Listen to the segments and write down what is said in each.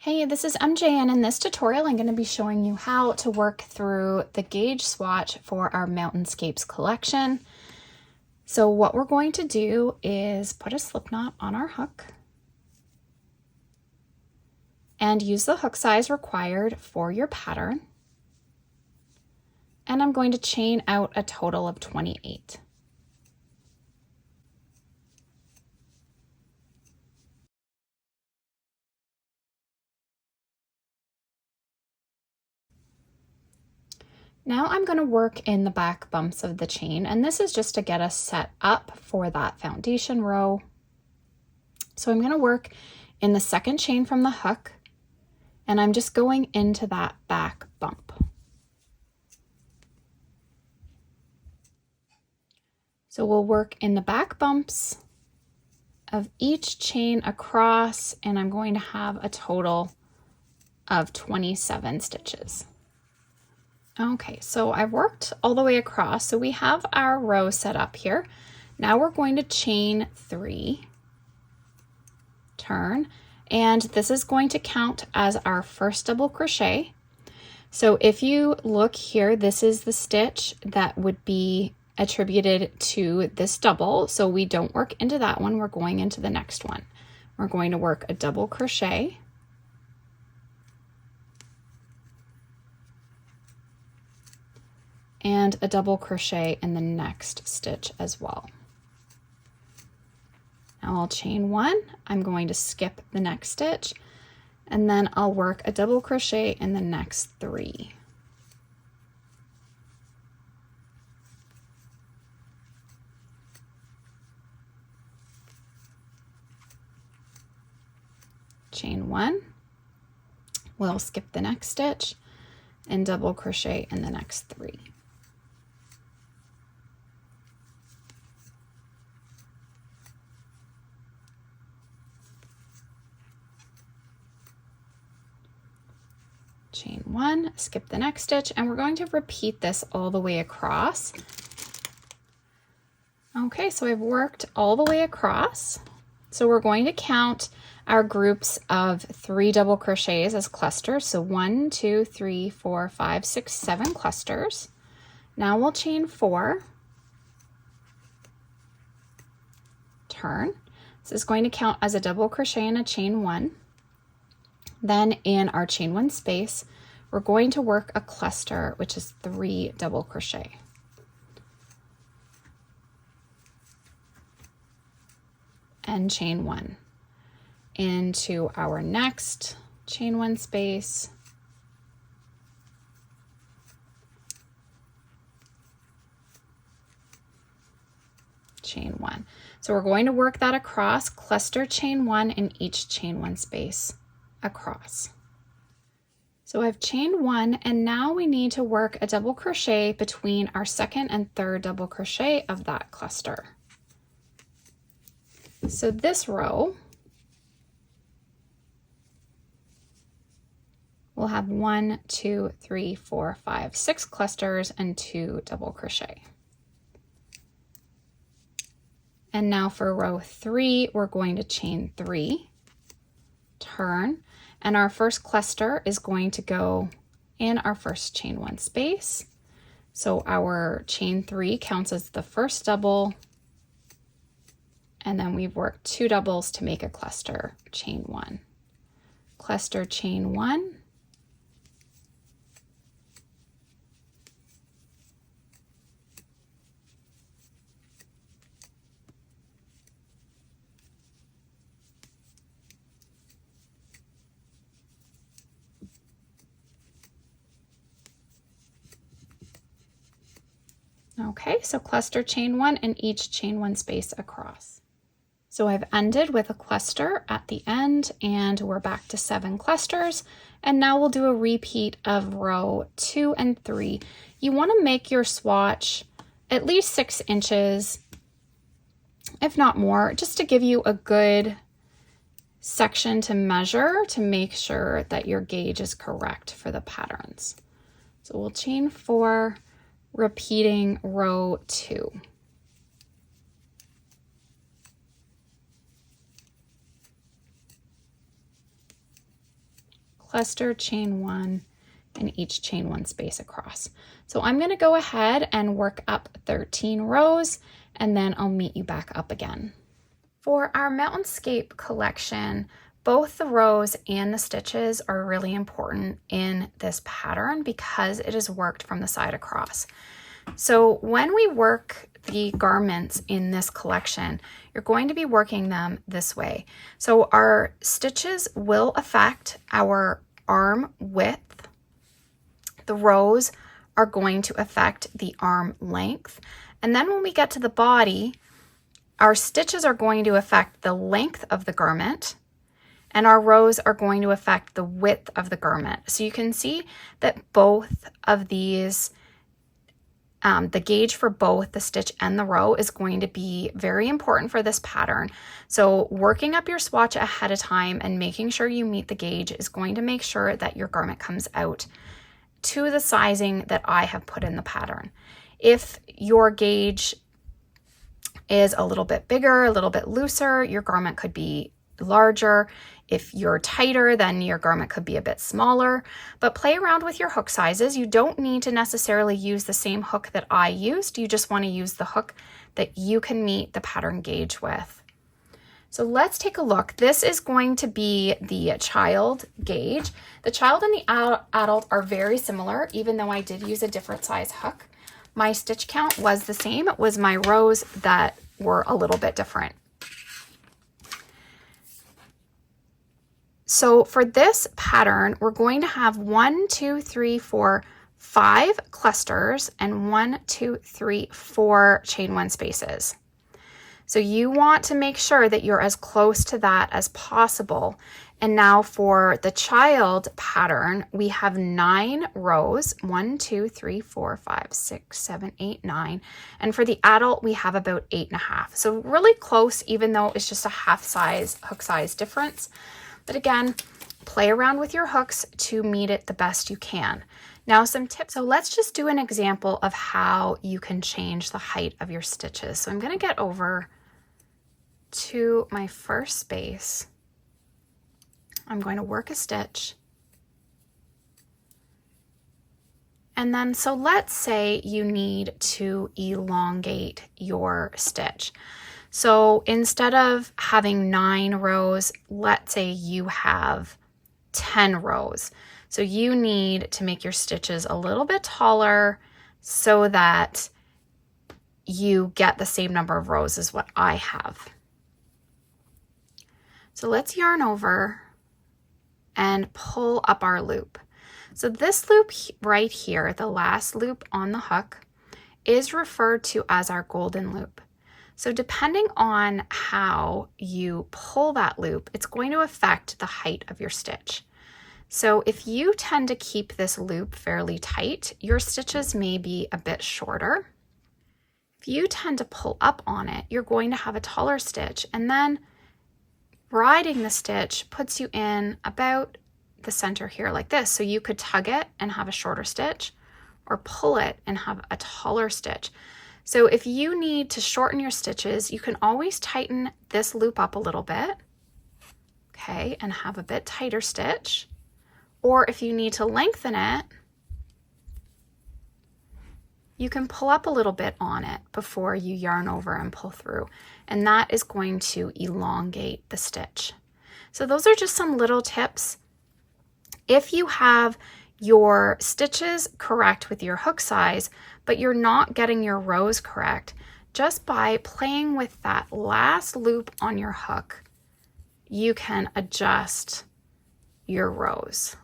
Hey, this is MJ, and in this tutorial I'm going to be showing you how to work through the gauge swatch for our Mountainscapes collection. So what we're going to do is put a slip knot on our hook and use the hook size required for your pattern. And I'm going to chain out a total of 28. Now I'm going to work in the back bumps of the chain, and this is just to get us set up for that foundation row. So I'm going to work in the second chain from the hook, and I'm just going into that back bump. So we'll work in the back bumps of each chain across, and I'm going to have a total of 27 stitches. Okay, so I've worked all the way across, so we have our row set up here. Now we're going to chain 3, turn, and this is going to count as our first double crochet. So if you look here, this is the stitch that would be attributed to this double, so we don't work into that one, we're going into the next one. We're going to work a double crochet, and a double crochet in the next stitch as well. Now I'll chain 1, I'm going to skip the next stitch, and then I'll work a double crochet in the next 3. Chain 1, we'll skip the next stitch, and double crochet in the next 3. Chain 1, skip the next stitch, and we're going to repeat this all the way across. Okay, so I've worked all the way across. So we're going to count our groups of 3 double crochets as clusters. So 1, 2, 3, 4, 5, 6, 7 clusters. Now we'll chain 4, turn. This is going to count as a double crochet and a chain 1. Then in our chain 1 space, we're going to work a cluster, which is 3 double crochet. And chain 1. Into our next chain 1 space, chain 1. So we're going to work that across, cluster chain 1 in each chain 1 space across. So I've chained 1, and now we need to work a double crochet between our second and third double crochet of that cluster. So this row will have 1, 2, 3, 4, 5, 6 clusters and 2 double crochet. And now for row 3, we're going to chain 3, turn, and our first cluster is going to go in our first chain 1 space. So our chain 3 counts as the first double, and then we've worked 2 doubles to make a cluster, chain 1. Cluster, chain 1. Okay, so cluster, chain 1 in each chain 1 space across. So I've ended with a cluster at the end, and we're back to 7 clusters. And now we'll do a repeat of row 2 and 3. You want to make your swatch at least 6 inches, if not more, just to give you a good section to measure to make sure that your gauge is correct for the patterns. So we'll chain 4, repeating row 2. cluster, chain 1, and each chain 1 space across. So I'm going to go ahead and work up 13 rows, and then I'll meet you back up again. For our Mountainscape collection, both the rows and the stitches are really important in this pattern because it is worked from the side across. So when we work the garments in this collection, you're going to be working them this way. So our stitches will affect our arm width. The rows are going to affect the arm length. And then when we get to the body, our stitches are going to affect the length of the garment, and our rows are going to affect the width of the garment. So you can see that both of these, the gauge for both the stitch and the row is going to be very important for this pattern. So working up your swatch ahead of time and making sure you meet the gauge is going to make sure that your garment comes out to the sizing that I have put in the pattern. If your gauge is a little bit bigger, a little bit looser, your garment could be larger. If you're tighter, then your garment could be a bit smaller, but play around with your hook sizes. You don't need to necessarily use the same hook that I used. You just want to use the hook that you can meet the pattern gauge with. So let's take a look. This is going to be the child gauge. The child and the adult are very similar, even though I did use a different size hook. My stitch count was the same. It was my rows that were a little bit different. So for this pattern, we're going to have 1, 2, 3, 4, 5 clusters and 1, 2, 3, 4 chain 1 spaces. So you want to make sure that you're as close to that as possible. And now for the child pattern, we have 9 rows, 1, 2, 3, 4, 5, 6, 7, 8, 9. And for the adult, we have about 8.5. So really close, even though it's just a half size, hook size difference. But again, play around with your hooks to meet it the best you can. Now some tips. So let's just do an example of how you can change the height of your stitches. So I'm going to get over to my first space. I'm going to work a stitch. And then, so let's say you need to elongate your stitch. So instead of having 9 rows, let's say you have 10 rows. So you need to make your stitches a little bit taller so that you get the same number of rows as what I have. So let's yarn over and pull up our loop. So this loop right here, the last loop on the hook, is referred to as our golden loop. So depending on how you pull that loop, it's going to affect the height of your stitch. So if you tend to keep this loop fairly tight, your stitches may be a bit shorter. If you tend to pull up on it, you're going to have a taller stitch, and then riding the stitch puts you in about the center here like this. So you could tug it and have a shorter stitch, or pull it and have a taller stitch. So if you need to shorten your stitches, you can always tighten this loop up a little bit, okay, and have a bit tighter stitch. Or if you need to lengthen it, you can pull up a little bit on it before you yarn over and pull through, and that is going to elongate the stitch. So those are just some little tips. If you have your stitches correct with your hook size, but you're not getting your rows correct, just by playing with that last loop on your hook, you can adjust your rows.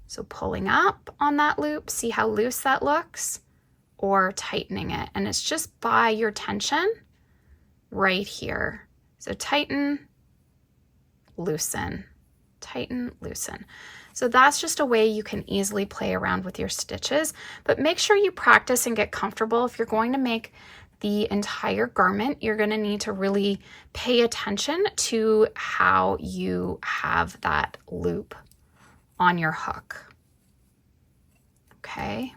So pulling up on that loop, see how loose that looks, or tightening it. And it's just by your tension right here. So tighten, loosen, tighten, loosen. So that's just a way you can easily play around with your stitches, but make sure you practice and get comfortable. If you're going to make the entire garment, you're going to need to really pay attention to how you have that loop on your hook. Okay.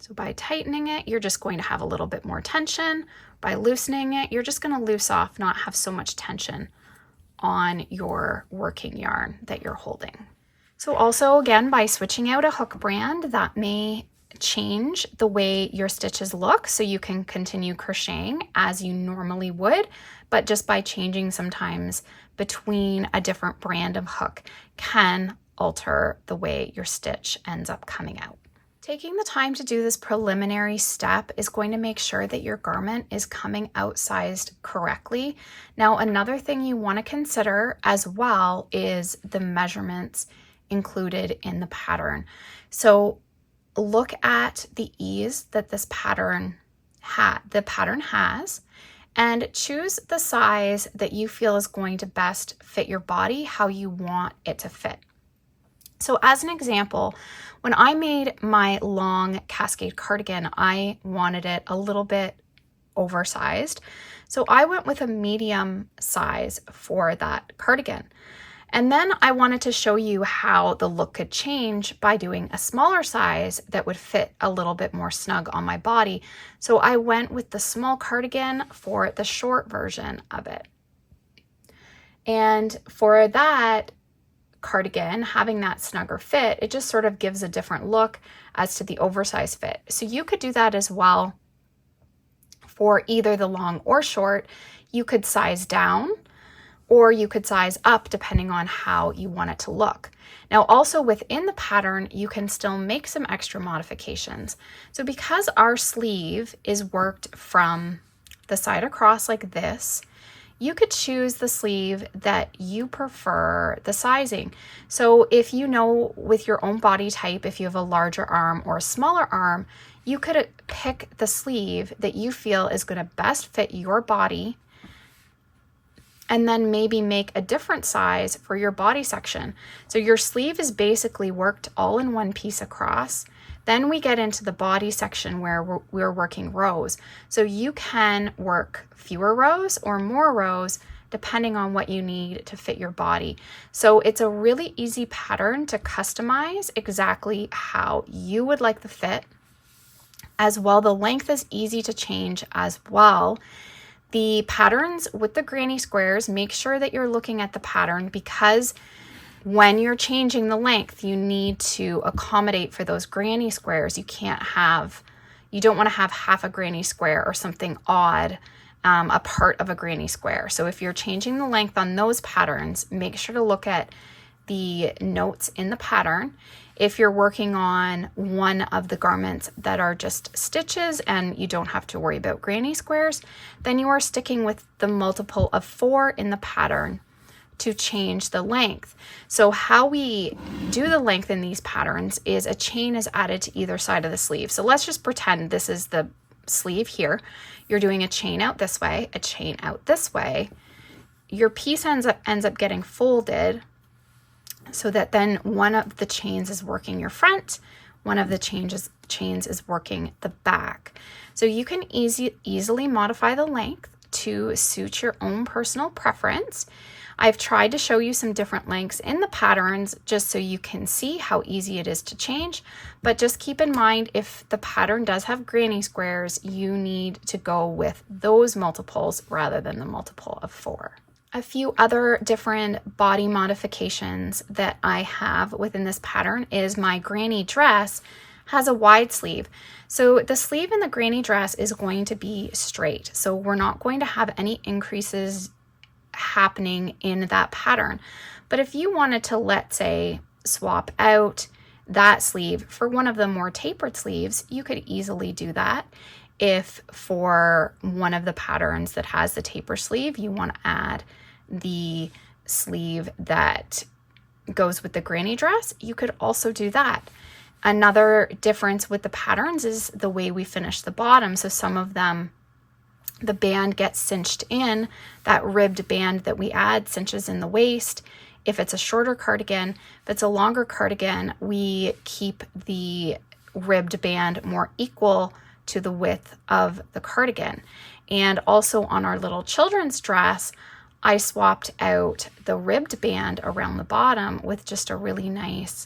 So by tightening it, you're just going to have a little bit more tension. By loosening it, you're just going to loose off, not have so much tension on your working yarn that you're holding. So also, again, by switching out a hook brand, that may change the way your stitches look, so you can continue crocheting as you normally would, but just by changing sometimes between a different brand of hook can alter the way your stitch ends up coming out. Taking the time to do this preliminary step is going to make sure that your garment is coming out sized correctly. Now, another thing you want to consider as well is the measurements included in the pattern. So look at the ease that this pattern has, and choose the size that you feel is going to best fit your body, how you want it to fit. So as an example, when I made my long cascade cardigan, I wanted it a little bit oversized. So I went with a medium size for that cardigan. And then I wanted to show you how the look could change by doing a smaller size that would fit a little bit more snug on my body. So I went with the small cardigan for the short version of it. And for that cardigan, having that snugger fit, it just sort of gives a different look as to the oversized fit. So you could do that as well for either the long or short. You could size down or you could size up depending on how you want it to look. Now also within the pattern, you can still make some extra modifications. So because our sleeve is worked from the side across like this, you could choose the sleeve that you prefer the sizing. So if you know with your own body type, if you have a larger arm or a smaller arm, you could pick the sleeve that you feel is going to best fit your body, and then maybe make a different size for your body section. So your sleeve is basically worked all in one piece across. Then we get into the body section where we're working rows. So you can work fewer rows or more rows depending on what you need to fit your body. So it's a really easy pattern to customize exactly how you would like the fit. As well, the length is easy to change as well. The patterns with the granny squares, make sure that you're looking at the pattern, because when you're changing the length, you need to accommodate for those granny squares. You don't want to have half a granny square or something odd, a part of a granny square. So if you're changing the length on those patterns, make sure to look at the notes in the pattern. If you're working on one of the garments that are just stitches and you don't have to worry about granny squares, then you are sticking with the multiple of 4 in the pattern to change the length. So how we do the length in these patterns is a chain is added to either side of the sleeve. So let's just pretend this is the sleeve here. You're doing a chain out this way, a chain out this way. Your piece ends up getting folded so that then one of the chains is working your front, one of the chains is working the back. So you can easily modify the length to suit your own personal preference. I've tried to show you some different lengths in the patterns just so you can see how easy it is to change, but just keep in mind if the pattern does have granny squares, you need to go with those multiples rather than the multiple of 4. A few other different body modifications that I have within this pattern is my granny dress has a wide sleeve. So the sleeve in the granny dress is going to be straight. So we're not going to have any increases happening in that pattern. But if you wanted to, let's say, swap out that sleeve for one of the more tapered sleeves, you could easily do that. If for one of the patterns that has the taper sleeve, you want to add the sleeve that goes with the granny dress, you could also do that. Another difference with the patterns is the way we finish the bottom. So some of them, the band gets cinched in, that ribbed band that we add cinches in the waist. If it's a shorter cardigan, if it's a longer cardigan, we keep the ribbed band more equal to the width of the cardigan. And also on our little children's dress, I swapped out the ribbed band around the bottom with just a really nice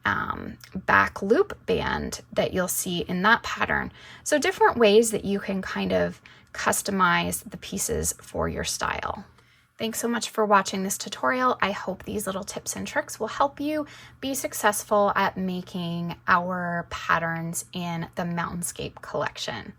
back loop band that you'll see in that pattern. So different ways that you can kind of customize the pieces for your style. Thanks so much for watching this tutorial. I hope these little tips and tricks will help you be successful at making our patterns in the Mountainscape collection.